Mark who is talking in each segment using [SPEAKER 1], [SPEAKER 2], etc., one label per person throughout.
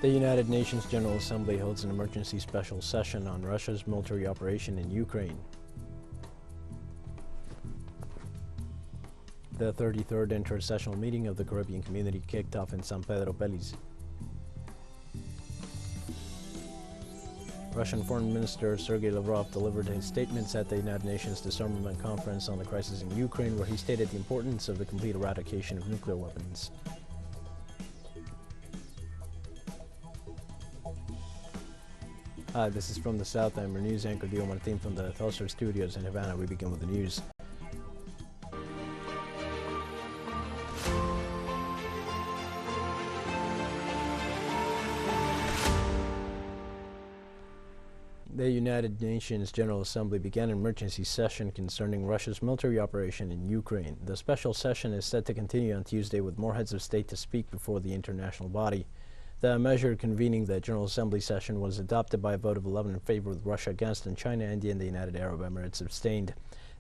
[SPEAKER 1] The United Nations General Assembly holds an emergency special session on Russia's military operation in Ukraine. The 33rd inter-sessional meeting of the Caribbean community kicked off in San Pedro, Belize. Russian Foreign Minister Sergei Lavrov delivered his statements at the United Nations Disarmament Conference on the crisis in Ukraine, where he stated the importance of the complete eradication of nuclear weapons. Hi, this is From the South. I'm your news anchor, Dio Martin, from the TeleSUR studios in Havana. We begin with the news. The United Nations General Assembly began an emergency session concerning Russia's military operation in Ukraine. The special session is set to continue on Tuesday with more heads of state to speak before the international body. The measure convening the General Assembly session was adopted by a vote of 11 in favor, with Russia against, and China, India, and the United Arab Emirates abstained.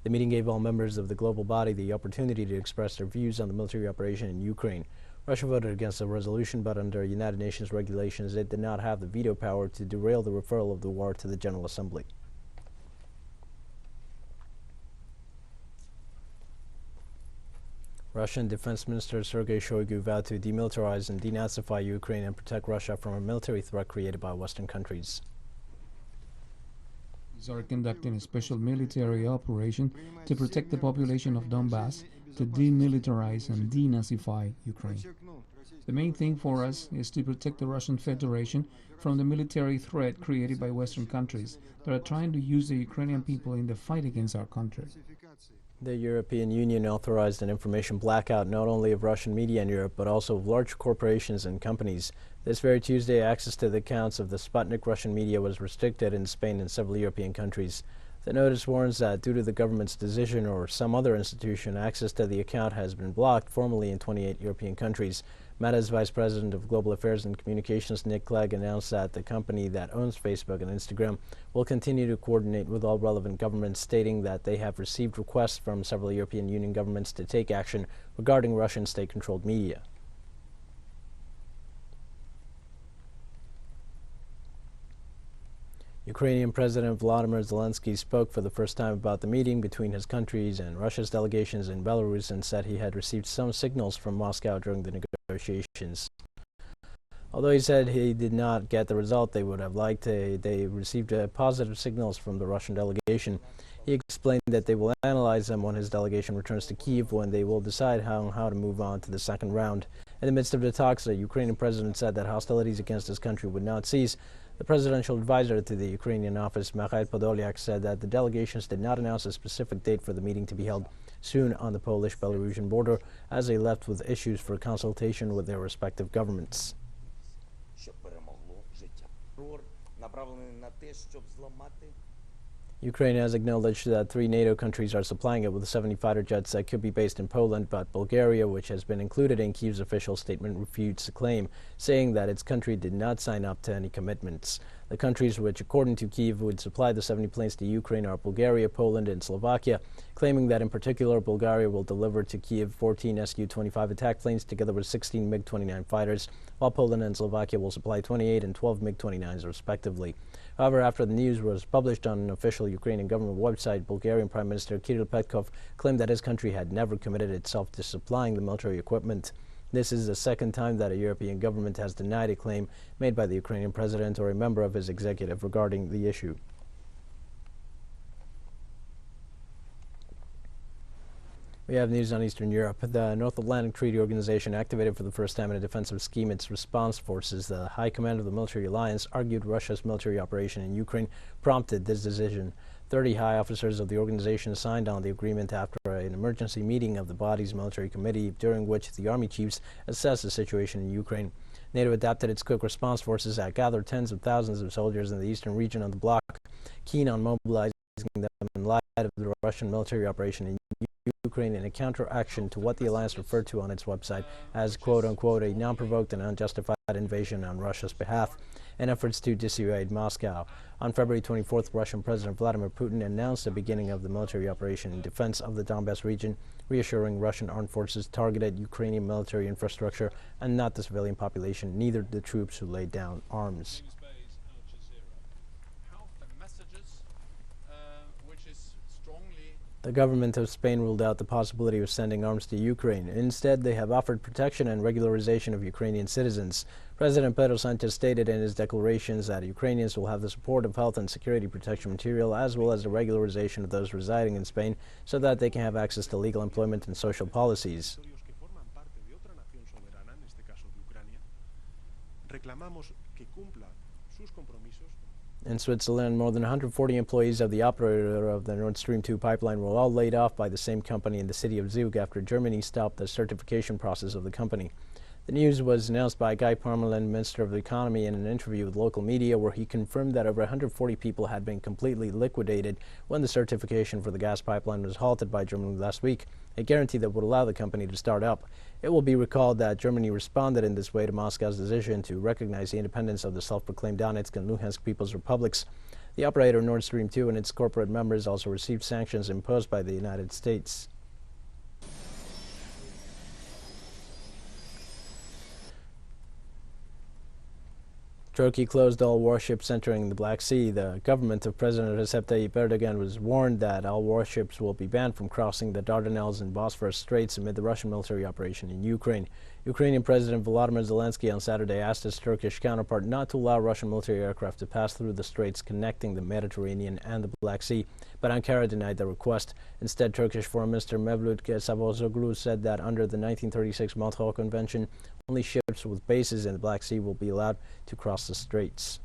[SPEAKER 1] The meeting gave all members of the global body the opportunity to express their views on the military operation in Ukraine. Russia voted against the resolution, but under United Nations regulations, it did not have the veto power to derail the referral of the war to the General Assembly. Russian Defense Minister Sergei Shoigu vowed to demilitarize and denazify Ukraine and protect Russia from a military threat created by Western countries.
[SPEAKER 2] These are conducting a special military operation to protect the population of Donbass, to demilitarize and denazify Ukraine. The main thing for us is to protect the Russian Federation from the military threat created by Western countries that are trying to use the Ukrainian people in the fight against our country.
[SPEAKER 1] The European Union authorized an information blackout not only of Russian media in Europe, but also of large corporations and companies. This very Tuesday, access to the accounts of the Sputnik Russian media was restricted in Spain and several European countries. The notice warns that due to the government's decision or some other institution, access to the account has been blocked formally in 28 European countries. Meta's Vice President of Global Affairs and Communications, Nick Clegg, announced that the company that owns Facebook and Instagram will continue to coordinate with all relevant governments, stating that they have received requests from several European Union governments to take action regarding Russian state-controlled media. Ukrainian President Volodymyr Zelensky spoke for the first time about the meeting between his countries and Russia's delegations in Belarus and said he had received some signals from Moscow during the negotiations. Although he said he did not get the result they would have liked, they received positive signals from the Russian delegation. He explained that they will analyze them when his delegation returns to Kyiv, when they will decide how to move on to the second round. In the midst of the talks, the Ukrainian president said that hostilities against his country would not cease. The presidential advisor to the Ukrainian office, Mikhail Podolyak, said that the delegations did not announce a specific date for the meeting to be held soon on the Polish-Belarusian border, as they left with issues for consultation with their respective governments. Ukraine has acknowledged that 3 NATO countries are supplying it with 70 fighter jets that could be based in Poland, but Bulgaria, which has been included in Kyiv's official statement, refutes the claim, saying that its country did not sign up to any commitments. The countries which, according to Kyiv, would supply the 70 planes to Ukraine are Bulgaria, Poland, and Slovakia, claiming that in particular Bulgaria will deliver to Kyiv 14 Su-25 attack planes together with 16 MiG-29 fighters, while Poland and Slovakia will supply 28 and 12 MiG-29s respectively. However, after the news was published on an official Ukrainian government website, Bulgarian Prime Minister Kirill Petkov claimed that his country had never committed itself to supplying the military equipment. This is the second time that a European government has denied a claim made by the Ukrainian president or a member of his executive regarding the issue. We have news on Eastern Europe. The North Atlantic Treaty Organization activated for the first time in a defensive scheme its response forces. The High Command of the military alliance argued Russia's military operation in Ukraine prompted this decision. 30 high officers of the organization signed on the agreement after an emergency meeting of the body's military committee, during which the army chiefs assessed the situation in Ukraine. NATO adapted its quick response forces that gathered tens of thousands of soldiers in the eastern region of the bloc, keen on mobilizing them in light of the Russian military operation in Ukraine in a counteraction to what the alliance referred to on its website as, quote-unquote, a non-provoked and unjustified invasion on Russia's behalf. in efforts to dissuade Moscow. On February 24th, Russian President Vladimir Putin announced the beginning of the military operation in defense of the Donbass region, reassuring Russian armed forces targeted Ukrainian military infrastructure and not the civilian population, neither the troops who laid down arms. The government of Spain ruled out the possibility of sending arms to Ukraine. Instead, they have offered protection and regularization of Ukrainian citizens. President Pedro Sánchez stated in his declarations that Ukrainians will have the support of health and security protection material as well as the regularization of those residing in Spain so that they can have access to legal employment and social policies. In Switzerland, more than 140 employees of the operator of the Nord Stream 2 pipeline were all laid off by the same company in the city of Zug after Germany stopped the certification process of the company. The news was announced by Guy Parmelin, Minister of the Economy, in an interview with local media where he confirmed that over 140 people had been completely liquidated when the certification for the gas pipeline was halted by Germany last week, a guarantee that would allow the company to start up. It will be recalled that Germany responded in this way to Moscow's decision to recognize the independence of the self-proclaimed Donetsk and Luhansk People's Republics. The operator Nord Stream 2 and its corporate members also received sanctions imposed by the United States. Turkey closed all warships entering the Black Sea. The government of President Recep Tayyip Erdogan was warned that all warships will be banned from crossing the Dardanelles and Bosphorus Straits amid the Russian military operation in Ukraine. Ukrainian President Volodymyr Zelensky on Saturday asked his Turkish counterpart not to allow Russian military aircraft to pass through the straits connecting the Mediterranean and the Black Sea, but Ankara denied the request. Instead, Turkish Foreign Minister Mevlut Cavusoglu said that under the 1936 Montreal Convention, only ships with bases in the Black Sea will be allowed to cross the straits.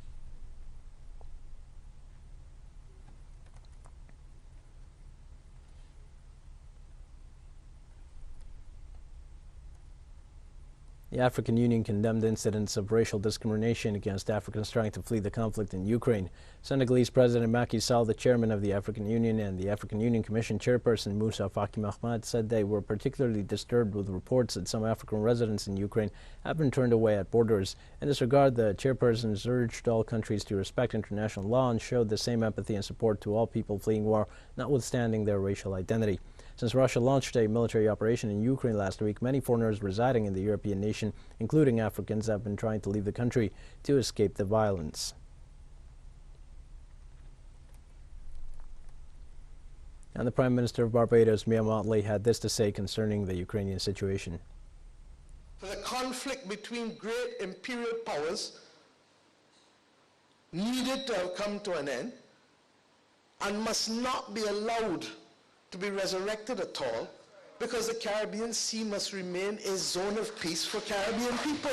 [SPEAKER 1] The African Union condemned incidents of racial discrimination against Africans trying to flee the conflict in Ukraine. Senegalese President Macky Sall, the chairman of the African Union, and the African Union Commission chairperson Moussa Faki Mahamat said they were particularly disturbed with reports that some African residents in Ukraine have been turned away at borders. In this regard, the chairpersons urged all countries to respect international law and showed the same empathy and support to all people fleeing war, notwithstanding their racial identity. Since Russia launched a military operation in Ukraine last week, many foreigners residing in the European nation, including Africans, have been trying to leave the country to escape the violence. And the Prime Minister of Barbados, Mia Mottley, had this to say concerning the Ukrainian situation.
[SPEAKER 3] The conflict between great imperial powers needed to have come to an end and must not be allowed to be resurrected at all, because the Caribbean Sea must remain a zone of peace for Caribbean people.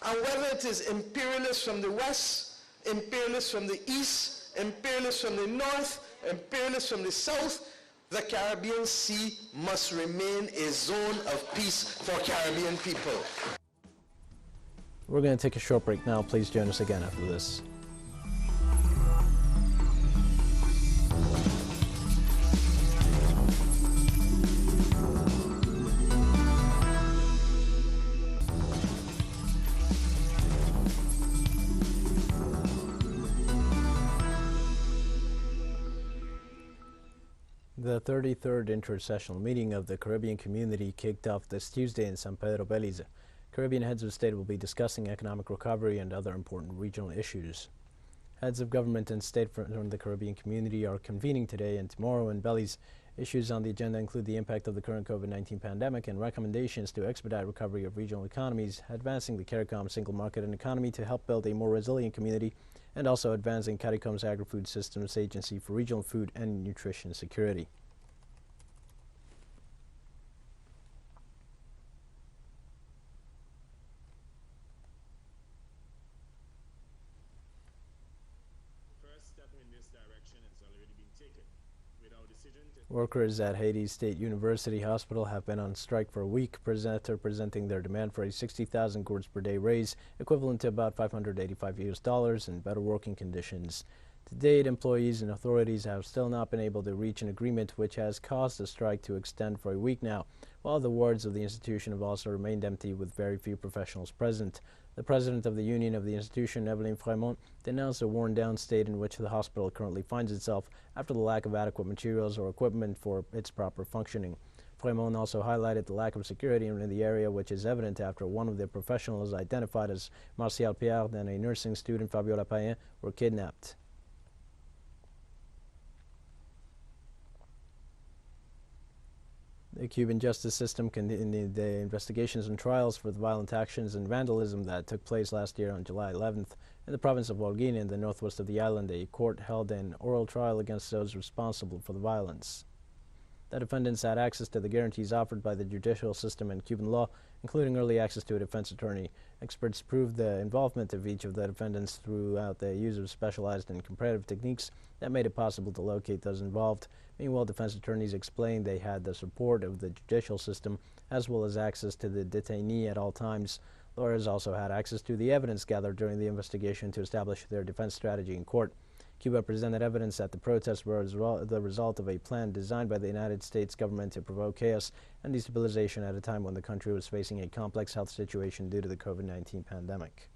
[SPEAKER 3] And whether it is imperialists from the west, imperialists from the east, imperialists from the north, imperialists from the south, the Caribbean Sea must remain a zone of peace for Caribbean people.
[SPEAKER 1] We're going to take a short break now. Please join us again after this. The 33rd inter-sessional meeting of the Caribbean community kicked off this Tuesday in San Pedro Belize. Caribbean heads of state will be discussing economic recovery and other important regional issues. Heads of government and state from the Caribbean community are convening today and tomorrow in Belize. Issues on the agenda include the impact of the current COVID-19 pandemic and recommendations to expedite recovery of regional economies, advancing the CARICOM single market and economy to help build a more resilient community, and also advancing CARICOM's Agri-Food Systems Agency for regional food and nutrition security. Workers at Haiti's State University Hospital have been on strike for a week, presenting their demand for a 60,000 gourds per day raise, equivalent to about $585 and better working conditions. To date, employees and authorities have still not been able to reach an agreement, which has caused the strike to extend for a week now. while the wards of the institution have also remained empty with very few professionals present. The president of the union of the institution, Evelyn Fremont, denounced the worn-down state in which the hospital currently finds itself after the lack of adequate materials or equipment for its proper functioning. Fremont also highlighted the lack of security in the area, which is evident after one of the professionals identified as Martial Pierre and a nursing student, Fabiola Payen, were kidnapped. The Cuban justice system continued the investigations and trials for the violent actions and vandalism that took place last year on July 11th. In the province of Holguín, in the northwest of the island, a court held an oral trial against those responsible for the violence. The defendants had access to the guarantees offered by the judicial system and Cuban law, including early access to a defense attorney. Experts proved the involvement of each of the defendants throughout the use of specialized and comparative techniques that made it possible to locate those involved. Meanwhile, defense attorneys explained they had the support of the judicial system as well as access to the detainee at all times. Lawyers also had access to the evidence gathered during the investigation to establish their defense strategy in court. Cuba presented evidence that the protests were the result of a plan designed by the United States government to provoke chaos and destabilization at a time when the country was facing a complex health situation due to the COVID-19 pandemic.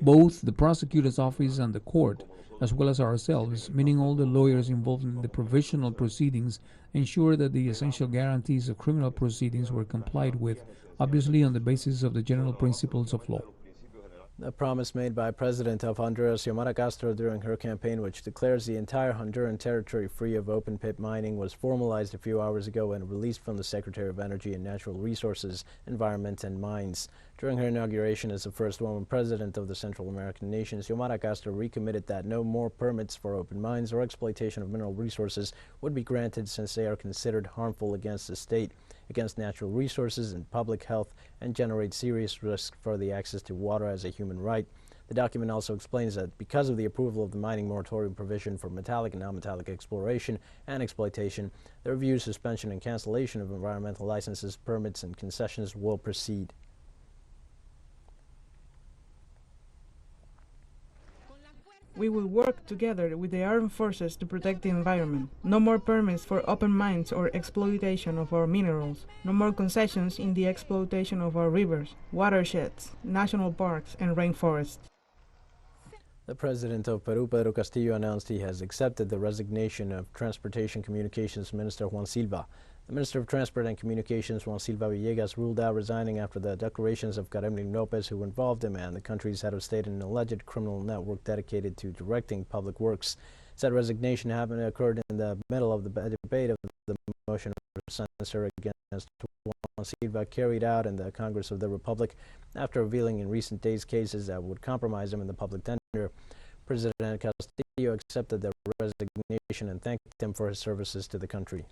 [SPEAKER 2] Both the prosecutor's office and the court, as well as ourselves, meaning all the lawyers involved in the provisional proceedings, ensure that the essential guarantees of criminal proceedings were complied with, obviously on the basis of the general principles of law.
[SPEAKER 1] The promise made by President of Honduras, Xiomara Castro, during her campaign, which declares the entire Honduran territory free of open-pit mining, was formalized a few hours ago and released from the Secretary of Energy and Natural Resources, Environment and Mines. During her inauguration as the first woman president of the Central American nation, Xiomara Castro recommitted that no more permits for open mines or exploitation of mineral resources would be granted since they are considered harmful against the state, against natural resources and public health, and generate serious risk for the access to water as a human right. The document also explains that because of the approval of the mining moratorium provision for metallic and non-metallic exploration and exploitation, the review, suspension, and cancellation of environmental licenses, permits, and concessions will proceed.
[SPEAKER 4] We will work together with the armed forces to protect the environment. No more permits for open mines or exploitation of our minerals. No more concessions in the exploitation of our rivers, watersheds, national parks, and rainforests.
[SPEAKER 1] The president of Peru, Pedro Castillo, announced he has accepted the resignation of Transportation Communications Minister Juan Silva. The Minister of Transport and Communications, Juan Silva Villegas, ruled out resigning after the declarations of Carmen Lopez, who involved him and the country's head of state in an alleged criminal network dedicated to directing public works. Said resignation occurred in the middle of the debate of the motion for censure against Juan Silva carried out in the Congress of the Republic after revealing in recent days cases that would compromise him in the public tender. President Castillo accepted the resignation and thanked him for his services to the country.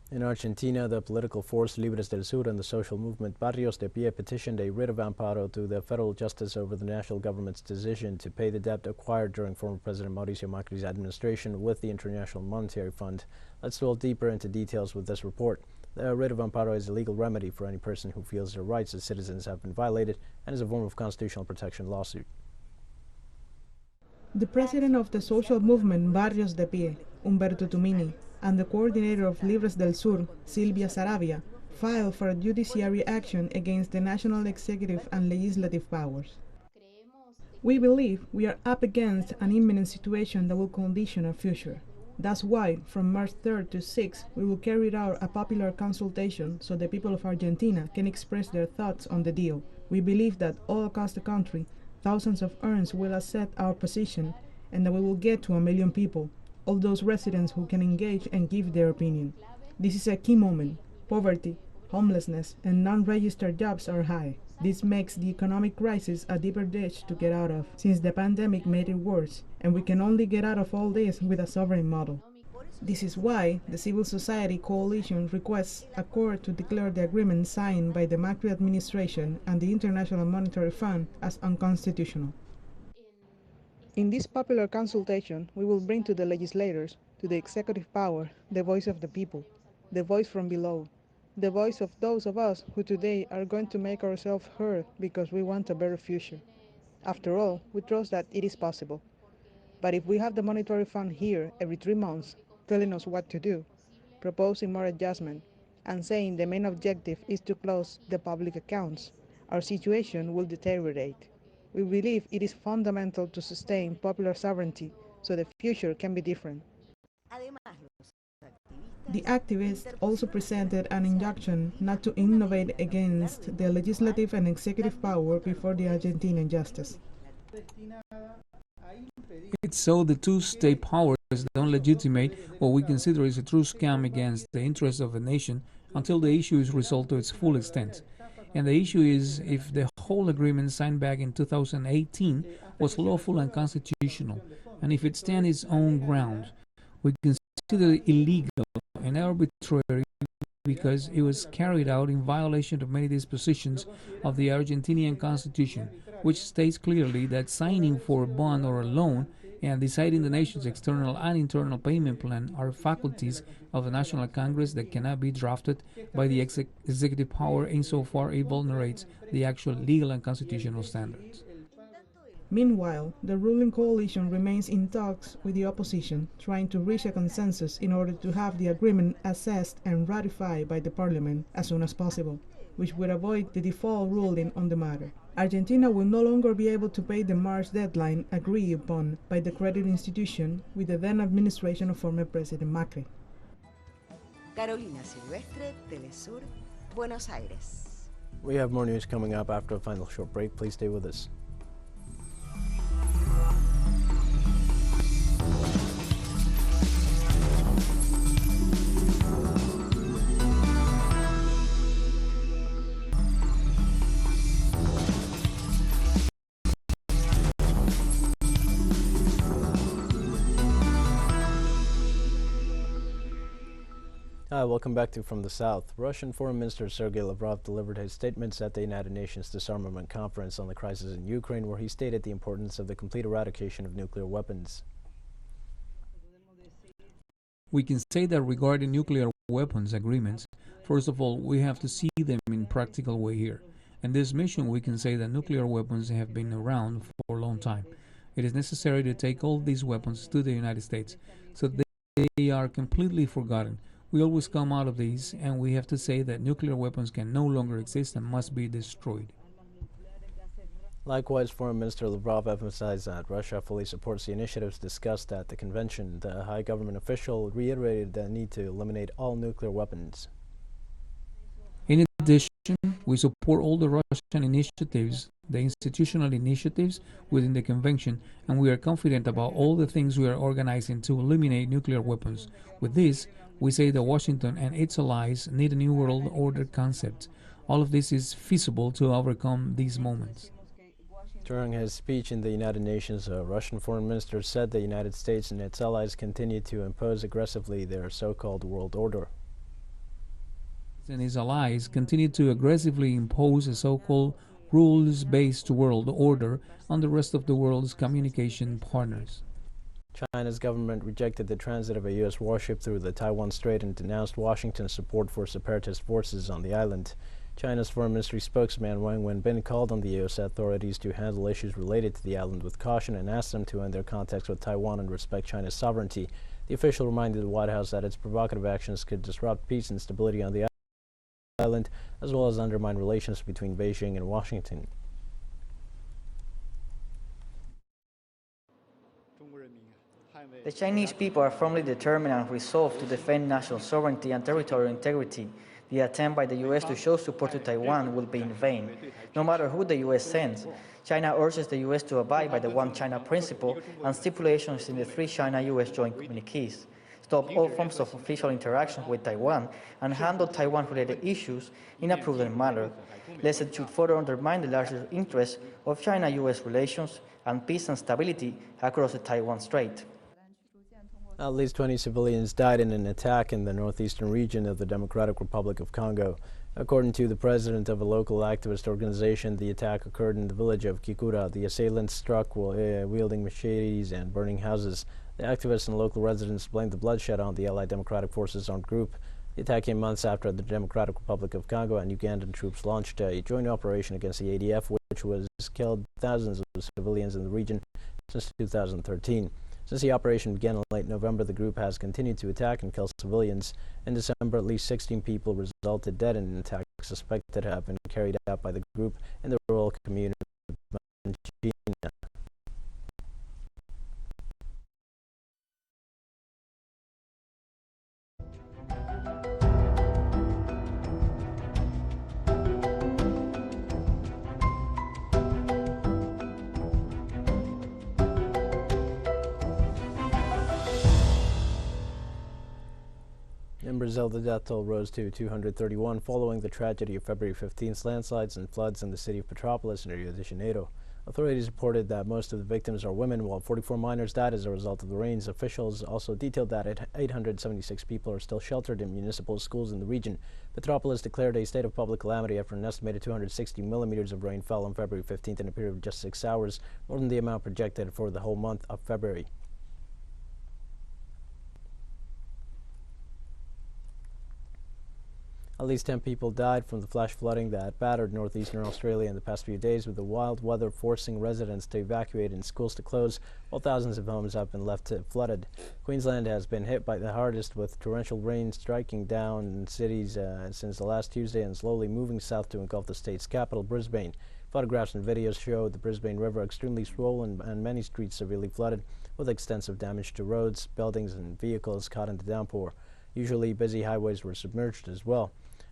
[SPEAKER 1] In Argentina, the political force Libres del Sur and the social movement Barrios de Pie petitioned a writ of amparo to the federal justice over the national government's decision to pay the debt acquired during former President Mauricio Macri's administration with the International Monetary Fund. Let's delve deeper into details with this report. The writ of amparo is a legal remedy for any person who feels their rights as citizens have been violated and is a form of constitutional protection lawsuit.
[SPEAKER 4] The president of the social movement Barrios de Pie, Humberto Tumini, and the coordinator of Libres del Sur, Silvia Saravia, filed for judiciary action against the national executive and legislative powers. We believe we are up against an imminent situation that will condition our future. That's why, from March 3rd to 6th, we will carry out a popular consultation so the people of Argentina can express their thoughts on the deal. We believe that all across the country, thousands of urns will accept our position and that we will get to 1 million people, all those residents who can engage and give their opinion. This is a key moment. Poverty, homelessness, and non-registered jobs are high. This makes the economic crisis a deeper ditch to get out of, since the pandemic made it worse, and we can only get out of all this with a sovereign model. This is why the Civil Society Coalition requests a court to declare the agreement signed by the Macri administration and the International Monetary Fund as unconstitutional. In this popular consultation, we will bring to the legislators, to the executive power, the voice of the people, the voice from below, the voice of those of us who today are going to make ourselves heard because we want a better future. After all, we trust that it is possible. But if we have the monetary fund here every 3 months telling us what to do, proposing more adjustment, and saying the main objective is to close the public accounts, our situation will deteriorate. We believe it is fundamental to sustain popular sovereignty so the future can be different. The activists also presented an injunction not to innovate against the legislative and executive power before the Argentinian justice.
[SPEAKER 2] It's so the two state powers don't legitimate what we consider is a true scam against the interests of the nation until the issue is resolved to its full extent. And the issue is if the whole agreement signed back in 2018 was lawful and constitutional, and if it stands its own ground. We consider it illegal and arbitrary because it was carried out in violation of many dispositions of the Argentinian Constitution, which states clearly that signing for a bond or a loan and deciding the nation's external and internal payment plan are faculties of the National Congress that cannot be drafted by the executive power insofar it vulnerates the actual legal and constitutional standards.
[SPEAKER 4] Meanwhile, the ruling coalition remains in talks with the opposition, trying to reach a consensus in order to have the agreement assessed and ratified by the parliament as soon as possible, which would avoid the default ruling on the matter. Argentina will no longer be able to pay the March deadline agreed upon by the credit institution with the then administration of former President Macri.
[SPEAKER 5] Carolina Silvestre, TeleSUR, Buenos Aires.
[SPEAKER 1] We have more news coming up after a final short break. Please stay with us. Hi, welcome back to From the South. Russian Foreign Minister Sergei Lavrov delivered his statements at the United Nations Disarmament Conference on the crisis in Ukraine, where he stated the importance of the complete eradication of nuclear weapons.
[SPEAKER 2] We can say that regarding nuclear weapons agreements, first of all, we have to see them in practical way here. In this mission, we can say that nuclear weapons have been around for a long time. It is necessary to take all these weapons to the United States, so they are completely forgotten. We always come out of these, and we have to say that nuclear weapons can no longer exist and must be destroyed.
[SPEAKER 1] Likewise, Foreign Minister Lavrov emphasized that Russia fully supports the initiatives discussed at the convention. The high government official reiterated the need to eliminate all nuclear weapons.
[SPEAKER 2] In addition, we support all the Russian initiatives, the institutional initiatives within the convention, and we are confident about all the things we are organizing to eliminate nuclear weapons. With this, we say that Washington and its allies need a new world order concept. All of this is feasible to overcome these moments.
[SPEAKER 1] During his speech in the United Nations, a Russian foreign minister said the United States and its allies continue to impose aggressively their so-called world order.
[SPEAKER 2] And his allies continue to aggressively impose a so-called rules-based world order on the rest of the world's communication partners.
[SPEAKER 1] China's government rejected the transit of a U.S. warship through the Taiwan Strait and denounced Washington's support for separatist forces on the island. China's Foreign Ministry spokesman Wang Wenbin called on the U.S. authorities to handle issues related to the island with caution and asked them to end their contacts with Taiwan and respect China's sovereignty. The official reminded the White House that its provocative actions could disrupt peace and stability on the island, as well as undermine relations between Beijing and Washington.
[SPEAKER 6] The Chinese people are firmly determined and resolved to defend national sovereignty and territorial integrity. The attempt by the U.S. to show support to Taiwan will be in vain. No matter who the U.S. sends, China urges the U.S. to abide by the One China principle and stipulations in the 3 China-U.S. joint communiques, stop all forms of official interaction with Taiwan, and handle Taiwan-related issues in a prudent manner, lest it should further undermine the larger interests of China-U.S. relations and peace and stability across the Taiwan Strait.
[SPEAKER 1] At least 20 civilians died in an attack in the northeastern region of the Democratic Republic of Congo. According to the president of a local activist organization, the attack occurred in the village of Kikura. The assailants struck wielding machetes and burning houses. The activists and local residents blamed the bloodshed on the Allied Democratic Forces armed group. The attack came months after the Democratic Republic of Congo and Ugandan troops launched a joint operation against the ADF, which has killed thousands of civilians in the region since 2013. Since the operation began in late November, the group has continued to attack and kill civilians. In December, at least 16 people resulted dead in an attack suspected to have been carried out by the group in the rural community of Manchina. In Brazil, the death toll rose to 231 following the tragedy of February 15th landslides and floods in the city of Petrópolis in Rio de Janeiro. Authorities reported that most of the victims are women, while 44 minors died as a result of the rains. Officials also detailed that 876 people are still sheltered in municipal schools in the region. Petrópolis declared a state of public calamity after an estimated 260 millimeters of rain fell on February 15th in a period of just 6 hours, more than the amount projected for the whole month of February. At least 10 people died from the flash flooding that battered northeastern Australia in the past few days, with the wild weather forcing residents to evacuate and schools to close, while thousands of homes have been left flooded. Queensland has been hit by the hardest, with torrential rain striking down in cities since the last Tuesday and slowly moving south to engulf the state's capital, Brisbane. Photographs and videos show the Brisbane River extremely swollen and many streets severely flooded, with extensive damage to roads, buildings and vehicles caught in the downpour. Usually busy highways were submerged as well.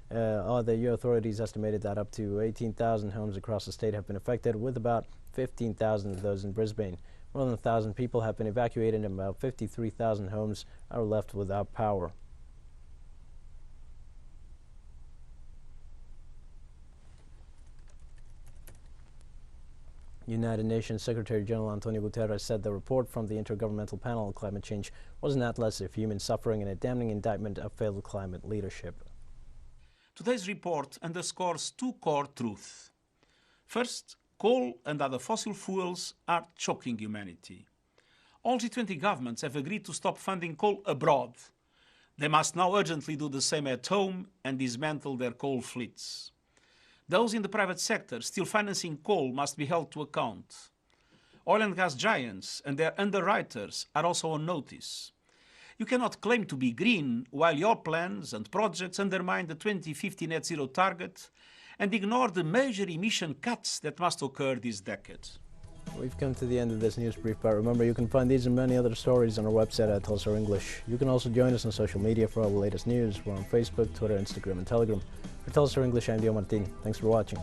[SPEAKER 1] The authorities estimated that up to 18,000 homes across the state have been affected, with about 15,000 of those in Brisbane. More than 1,000 people have been evacuated and about 53,000 homes are left without power. United Nations Secretary General Antonio Guterres said the report from the Intergovernmental Panel on Climate Change was an atlas of human suffering and a damning indictment of failed climate leadership.
[SPEAKER 7] Today's report underscores two core truths. First, coal and other fossil fuels are choking humanity. All G20 governments have agreed to stop funding coal abroad. They must now urgently do the same at home and dismantle their coal fleets. Those in the private sector still financing coal must be held to account. Oil and gas giants and their underwriters are also on notice. You cannot claim to be green while your plans and projects undermine the 2050 net zero target and ignore the major emission cuts that must occur this decade.
[SPEAKER 1] We've come to the end of this news brief, but remember you can find these and many other stories on our website at TeleSUR English. You can also join us on social media for all the latest news. We're on Facebook, Twitter, Instagram and Telegram. For TeleSUR English, I'm Dio Martin. Thanks for watching.